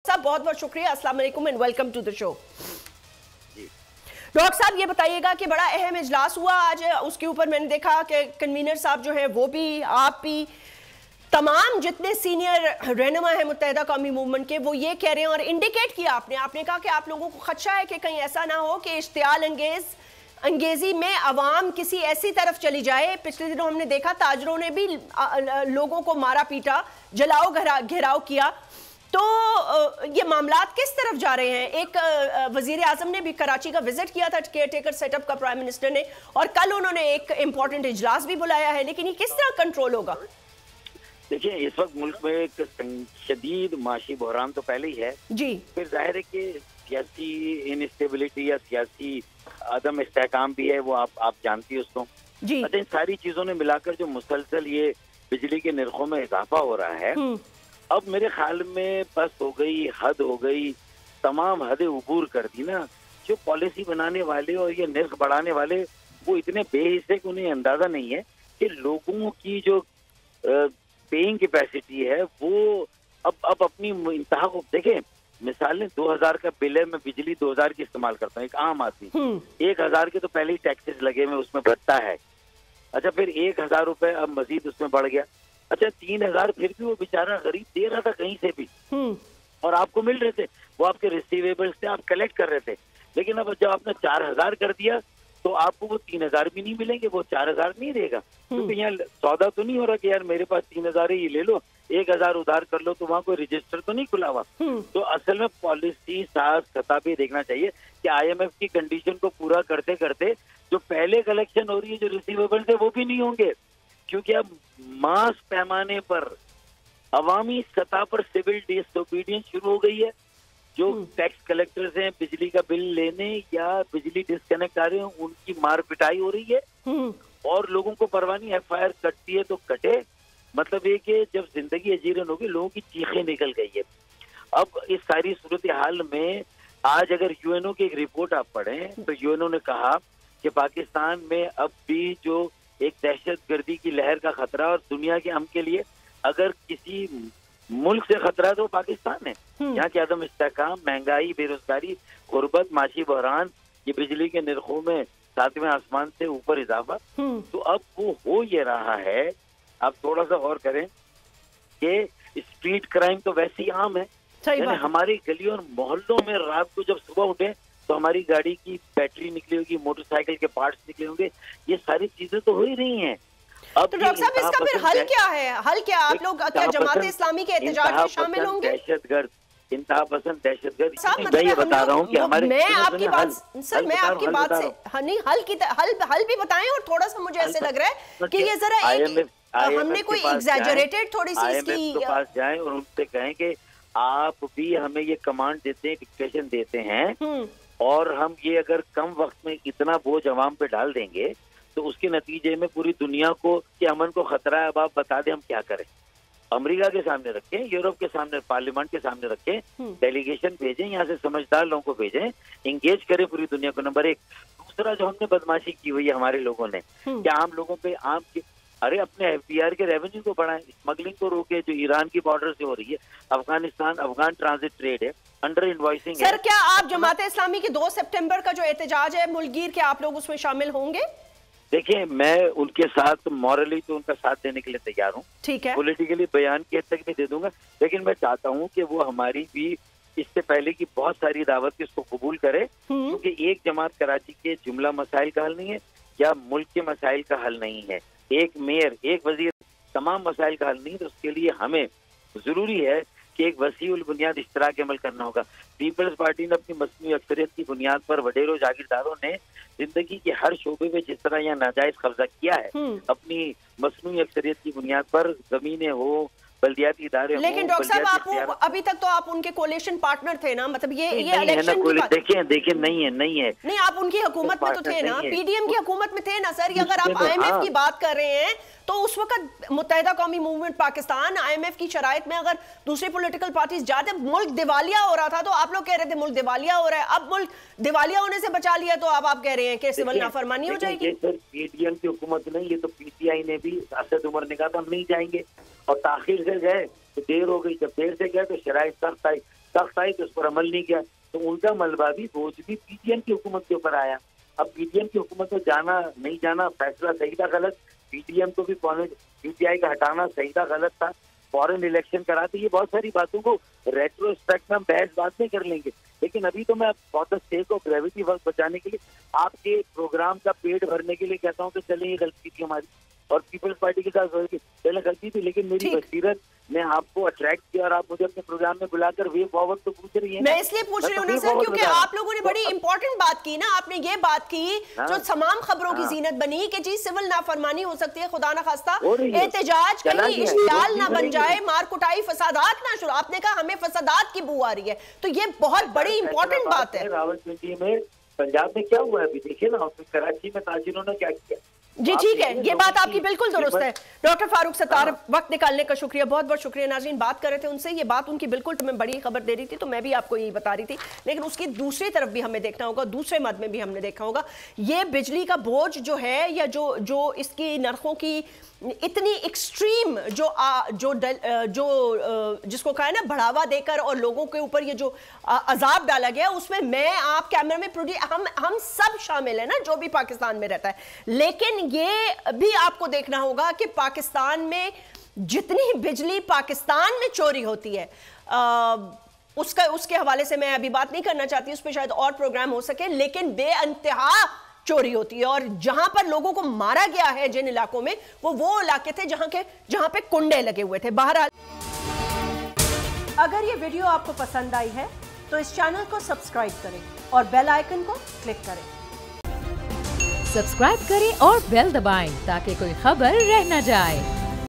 साहब बहुत बहुत शुक्रिया, अस्सलाम वालेकुम and welcome to the show. Doctor साहब ये बताइएगा कि बड़ा अहम इजलास हुआ आज, उसके ऊपर मैंने देखा कि कन्वीनर साहब जो है वो भी, आप भी, तमाम जितने सीनियर रहनुमा है मुत्तहिदा कौमी मूवमेंट के, वो ये कह रहे हैं और इंडिकेट किया आपने कहा कि आप लोगों को खदशा है कि कहीं ऐसा ना हो कि इश्तियाल अंगेजी में अवाम किसी ऐसी तरफ चली जाए। पिछले दिनों हमने देखा ताजरों ने भी लोगों को मारा पीटा, जलाओ घेराव किया। तो ये मामलात किस तरफ जा रहे हैं? एक वजीर आजम ने भी कराची का विजिट किया था केयर टेकर सेटअप का, प्राइम मिनिस्टर ने, और कल उन्होंने एक इंपॉर्टेंट इजलास भी बुलाया है, लेकिन ये किस तरह कंट्रोल होगा? देखिए, इस वक्त मुल्क में एक शदीद माशी बहरान तो पहले ही है जी, फिर जाहिर है कि सियासी इनस्टेबिलिटी या सियासी अदम इस्तेहकाम भी है, वो आप जानती है उसको जी। अच्छा, इन सारी चीजों ने मिलाकर जो मुसलसल ये बिजली के निर्खों में इजाफा हो रहा है, अब मेरे ख्याल में बस हो गई, हद हो गई, तमाम हदें उबूर कर दी ना। जो पॉलिसी बनाने वाले और ये निर्ख बढ़ाने वाले वो इतने बेहिस्से कि उन्हें अंदाजा नहीं है कि लोगों की जो पेइंग कैपेसिटी है वो अब अपनी इंतहा को देखें। मिसाल 2000 का बिल है, मैं बिजली 2000 की इस्तेमाल करता हूँ, एक आम आदमी 1000 के तो पहले ही टैक्सेस लगे हुए उसमें भरता है। अच्छा, फिर 1000 रुपए अब मजीद उसमें बढ़ गया। अच्छा, 3000 फिर भी वो बेचारा गरीब दे रहा था कहीं से भी, और आपको मिल रहे थे, वो आपके रिसीवेबल्स थे, आप कलेक्ट कर रहे थे। लेकिन अब जब आपने 4000 कर दिया तो आपको वो 3000 भी नहीं मिलेंगे, वो 4000 नहीं देगा, क्योंकि यहाँ सौदा तो नहीं हो रहा कि यार मेरे पास 3000 है ये ले लो, 1000 उधार कर लो, तो वहाँ कोई रजिस्टर तो नहीं खुला हुआ। तो असल में पॉलिसी साथ सतह पे देखना चाहिए कि IMF की कंडीशन को पूरा करते करते जो पहले कलेक्शन हो रही है, जो रिसीवेबल थे, वो भी नहीं होंगे, क्योंकि अब मास पैमाने पर अवामी सतह पर सिविल डिसोबीडियंस शुरू हो गई है। जो टैक्स कलेक्टर्स हैं बिजली का बिल लेने या बिजली डिस्कनेक्ट आ रहे हैं, उनकी मार पिटाई हो रही है और लोगों को परवाह नहीं। FIR कटती है तो कटे, मतलब ये कि जब जिंदगी अजीरन होगी, लोगों की चीखें निकल गई है। अब इस सारी सूरत हाल में आज अगर UNO की एक रिपोर्ट आप पढ़ें तो UNO ने कहा कि पाकिस्तान में अब भी जो एक दहशतगर्दी की लहर का खतरा, और दुनिया के अमन के लिए अगर किसी मुल्क से खतरा है तो पाकिस्तान है। यहाँ के अदम इस्तेहकाम, महंगाई, बेरोजगारी, गुर्बत, माशी बहरान, ये बिजली के निर्खों में 7वें आसमान से ऊपर इजाफा, तो अब वो हो ये रहा है। आप थोड़ा सा गौर करें कि स्ट्रीट क्राइम तो वैसे ही आम है, यानी हमारी गलियों और मोहल्लों में रात को जब सुबह उठे तो हमारी गाड़ी की बैटरी निकली होगी, मोटरसाइकिल के पार्ट्स निकले होंगे, ये सारी चीजें तो हो ही रही हैं। अब तो डॉक्टर साहब इसका फिर हल क्या है? हल क्या? आप लोग क्या जमात इस्लामी के एहतजाज में शामिल होंगे? दहशतगर्द, इंतहा पसंद दहशतगर्द, मैं ये बता रहा हूँ कि हमारे, मैं आपकी बात से हल भी बताएं, और थोड़ा सा मुझे ऐसे लग रहा है कि ये जरा हमने कोई एग्जैजरेटेड थोड़ी सी इसकी पास जाएं और उनसे कहें कि आप भी हमें ये कमांड देते हैं, डिक्टेशन देते हैं, और हम ये अगर कम वक्त में इतना बोझ अवाम पे डाल देंगे तो उसके नतीजे में पूरी दुनिया को के अमन को खतरा है। अब आप बता दें हम क्या करें? अमेरिका के सामने रखें, यूरोप के सामने, पार्लियामेंट के सामने रखें, डेलीगेशन भेजें, यहाँ से समझदार लोगों को भेजें, इंगेज करें पूरी दुनिया को। नंबर 1। दूसरा, जो हमने बदमाशी की हुई है हमारे लोगों ने, क्या आम लोगों पे अरे अपने FBR के रेवेन्यू को बढ़ाएं, स्मगलिंग को रोके जो ईरान की बॉर्डर से हो रही है, अफगान ट्रांजिट ट्रेड है, अंडर इनवॉइसिंग है। सर, क्या आप जमात इस्लामी की 2 सितंबर का जो एहतजाज है मुल्कगीर के, आप लोग उसमें शामिल होंगे? देखिए, मैं उनके साथ मॉरली तो उनका साथ देने के लिए तैयार हूँ, ठीक है, पॉलिटिकली बयान के हद तक भी दे दूंगा, लेकिन मैं चाहता हूँ कि वो हमारी भी इससे पहले की बहुत सारी दावत की उसको कबूल करे, क्योंकि एक जमात कराची के जुमला मसाइल का हल नहीं है या मुल्क के मसाइल का हल नहीं है, एक मेयर, एक वजीर तमाम मसाइल का हल नहीं है। तो उसके लिए हमें जरूरी है कि एक वसीउल बुनियाद इश्तराक अमल करना होगा। पीपल्स पार्टी ने अपनी मसनूई अक्सरियत की बुनियाद पर वडेरों जागीरदारों ने जिंदगी के हर शोबे में जिस तरह यहाँ नाजायज कब्जा किया है, अपनी मसनूई अक्सरियत की बुनियाद पर, जमीनें हो, बल्दियाती इदारे, लेकिन डॉक्टर साहब आप अभी तक तो आप उनके कोalition पार्टनर थे ना, मतलब ये इलेक्शन की बात, देखिए नहीं, आप उनकी हुकूमत में तो थे ना, PDM की हुकूमत में थे ना सर। अगर आप IMF की बात कर रहे हैं तो उस वक्त मुत्तहिदा कौमी मूवमेंट पाकिस्तान IMF की शराइत में अगर दूसरी पॉलिटिकल पार्टीज जाते, मुल्क दिवालिया हो रहा था, तो आप लोग कह रहे थे मुल्क दिवालिया हो रहा है। अब मुल्क दिवालिया होने से बचा लिया तो अब आप कह रहे हैं कि सिविल नाफरमानी हो जाएगी। सर, PDM की हुकूमत नहीं, ये तो PTI ने भी, असद उमर ने कहा था हम नहीं जाएंगे, और ताखिर से गए तो देर हो गई, जब देर से गए तो शराइत सख्त आई, सख्त आई तो उस पर अमल नहीं किया, तो उनका मलबा भी बोझ भी पीटीएम की हुकूमत के ऊपर आया। अब पीटीएम की हुकूमत में जाना नहीं जाना फैसला सही था गलत, पीटीएम को भी पीटीआई का हटाना सही था गलत था, फॉरेन इलेक्शन कराते, ये बहुत सारी बातों को रेट्रोस्पेक्ट में हम बहस बात में कर लेंगे। लेकिन अभी तो मैं बहुत सेक ऑफ ग्रेविटी वक्त बचाने के लिए आपके प्रोग्राम का पेट भरने के लिए कहता हूँ कि चलिए ये गलती थी हमारी और पीपल्स पार्टी के साथ पहले गलती थी, लेकिन मेरी बसीरत ने आपको अट्रैक्ट किया और आप मुझे अपने प्रोग्राम में बुलाकर वे फॉरवर्ड तो पूछ रही है। मैं इसलिए पूछ रही हूँ ना सर, क्योंकि आप लोगों ने बड़ी इंपॉर्टेंट बात की ना, आपने ये बात की जो तमाम खबरों की जीनत बनी कि जी सिविल नाफरमानी हो सकती है, खुदा ना खास्ता एहतजाज कहीं इश्तियाल ना बन जाए, मार कुटाई फसादात ना शुरू। आपने कहा हमें फसादात की बू आ रही है, तो ये बहुत बड़ी इंपॉर्टेंट बात है। रावलपिंडी में पंजाब में क्या हुआ है अभी देखिए ना, कराची में ताजिरों ने क्या किया। जी ठीक है, ये बात आपकी बिल्कुल दुरुस्त है। डॉक्टर फारूक सत्तार, वक्त निकालने का शुक्रिया, बहुत बहुत शुक्रिया। नाज़रीन, बात कर रहे थे उनसे, ये बात उनकी बिल्कुल तुम्हें बड़ी खबर दे रही थी, तो मैं भी आपको यही बता रही थी, लेकिन उसकी दूसरी तरफ भी हमें देखना होगा, दूसरे मद में भी हमने देखा होगा। ये बिजली का बोझ जो है या जो इसकी नरखों की इतनी एक्सट्रीम जिसको कहा है ना बढ़ावा देकर और लोगों के ऊपर ये जो अजाब डाला गया, उसमें मैं आप कैमरा में हम सब शामिल है ना, जो भी पाकिस्तान में रहता है। लेकिन ये भी आपको देखना होगा कि पाकिस्तान में जितनी बिजली पाकिस्तान में चोरी होती है उसके हवाले से मैं अभी बात नहीं करना चाहती, उस पर शायद और प्रोग्राम हो सके, लेकिन बेअंतहा चोरी होती है। और जहां पर लोगों को मारा गया है जिन इलाकों में, वो इलाके थे जहां पे कुंडे लगे हुए थे। बहरहाल, अगर ये वीडियो आपको पसंद आई है तो इस चैनल को सब्सक्राइब करें और बेल आइकन को क्लिक करें। सब्सक्राइब करें और बेल दबाएं ताकि कोई खबर रह न जाए।